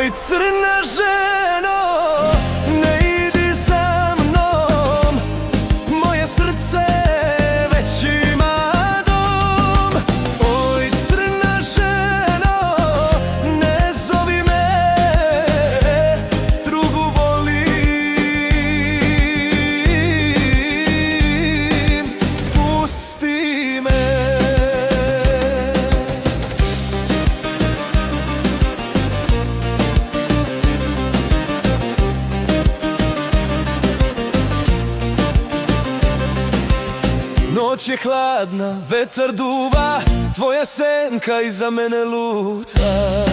Oj, crna ženo, ne idi za mnom, moje srce već ima dom. Oj, crna ženo, ne zovi me, drugu volim, pusti me. Noć je hladna, vetar duva, tvoja senka iza mene luta.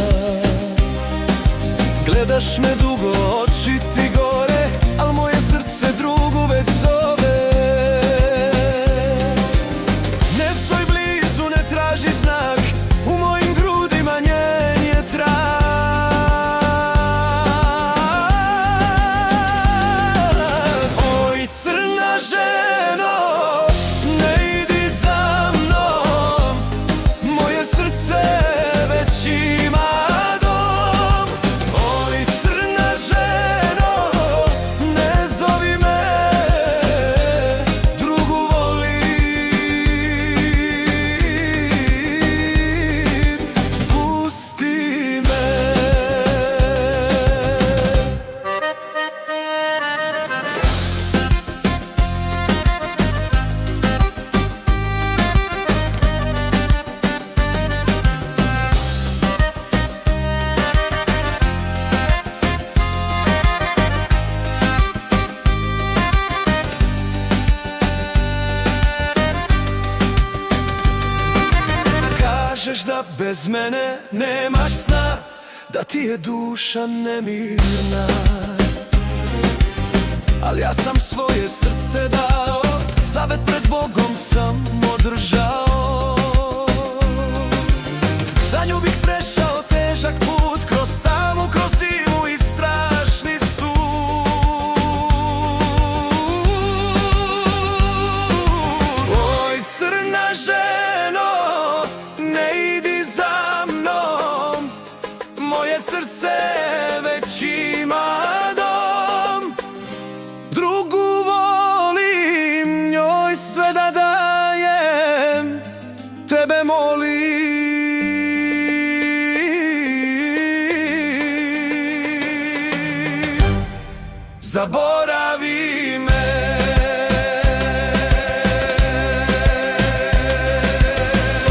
Gledaš me dugo, oči ti gore, al moje srce drugu već zove. Ne stoj blizu, ne traži znak, u mojim grudima njen je trag. Oj, crna ženo, kažeš da bez mene nemaš sna, da ti je duša nemirna. Al ja sam svoje srce dao, zavet pred Bogom sam održao. Za nju bih prešao težak put, kroz tamu, kroz zimu i strašni sud. Oj, crna ženo, ne idi za mnom, moje srce već ima dom. Drugu volim, njoj sve da dajem, tebe molim, zaboravim.